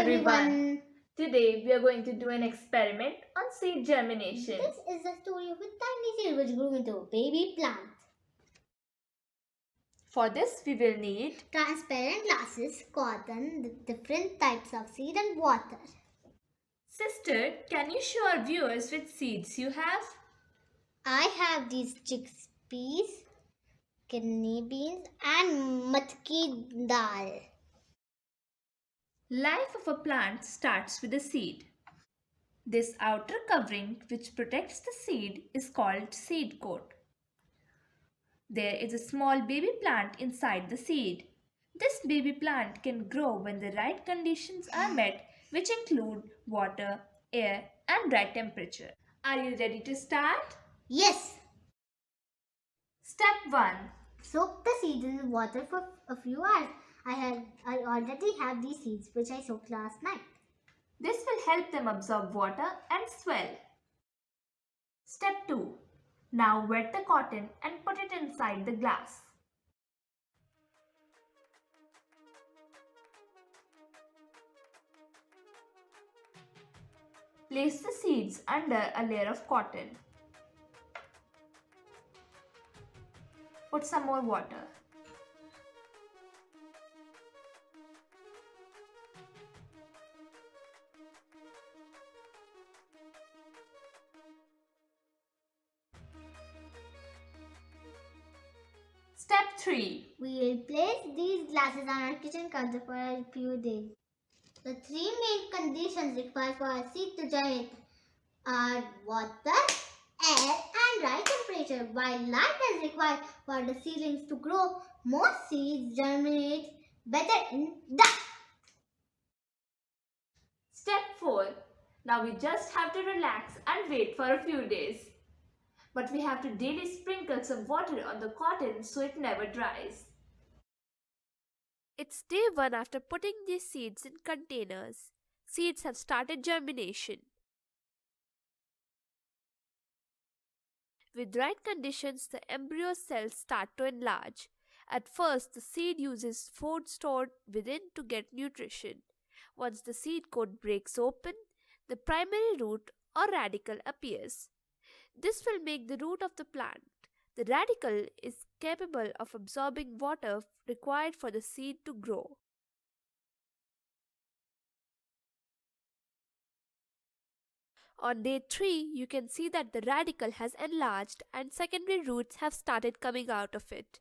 everyone! Today we are going to do an experiment on seed germination. This is the story of a tiny seed which grew into a baby plant. For this we will need Transparent glasses, cotton, different types of seed and water. Sister, can you show our viewers which seeds you have? I have these chickpeas, kidney beans and matki dal. Life of a plant starts with a seed. This outer covering which protects the seed is called seed coat. There is a small baby plant inside the seed. This baby plant can grow when the right conditions are met, which include water, air and right temperature. Are you ready to start? Yes. Step 1. Soak the seeds in water for a few hours. I already have these seeds which I soaked last night. This will help them absorb water and swell. Step 2. Now wet the cotton and put it inside the glass. Place the seeds under a layer of cotton. Put some more water. Step 3. We will place these glasses on our kitchen counter for a few days. The three main conditions required for a seed to germinate are water, air and right temperature. While light is required for the seedlings to grow, most seeds germinate better in dark. Step 4. Now we just have to relax and wait for a few days. But we have to daily sprinkle some water on the cotton so it never dries. It's day 1 after putting these seeds in containers. Seeds have started germination. With right conditions, the embryo cells start to enlarge. At first, the seed uses food stored within to get nutrition. Once the seed coat breaks open, the primary root or radicle appears. This will make the root of the plant. The radicle is capable of absorbing water required for the seed to grow. On day 3, you can see that the radicle has enlarged and secondary roots have started coming out of it.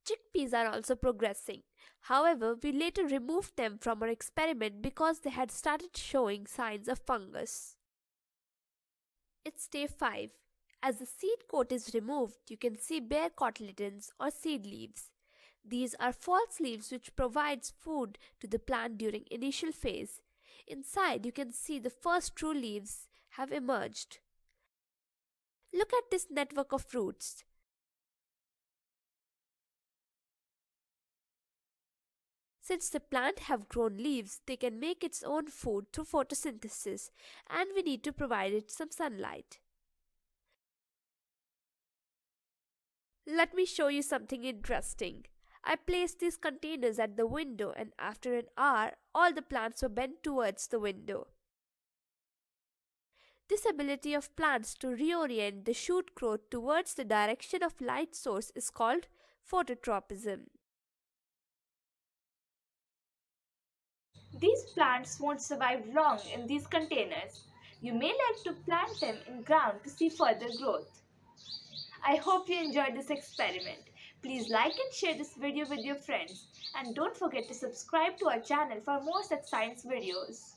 Chickpeas are also progressing. However, we later removed them from our experiment because they had started showing signs of fungus. It's day 5. As the seed coat is removed, you can see bare cotyledons or seed leaves. These are false leaves which provides food to the plant during initial phase. Inside, you can see the first true leaves have emerged. Look at this network of roots. Since the plant have grown leaves, they can make its own food through photosynthesis, and we need to provide it some sunlight. Let me show you something interesting. I placed these containers at the window, and after an hour, all the plants were bent towards the window. This ability of plants to reorient the shoot growth towards the direction of light source is called phototropism. These plants won't survive long in these containers. You may like to plant them in ground to see further growth. I hope you enjoyed this experiment. Please like and share this video with your friends, and don't forget to subscribe to our channel for more such science videos.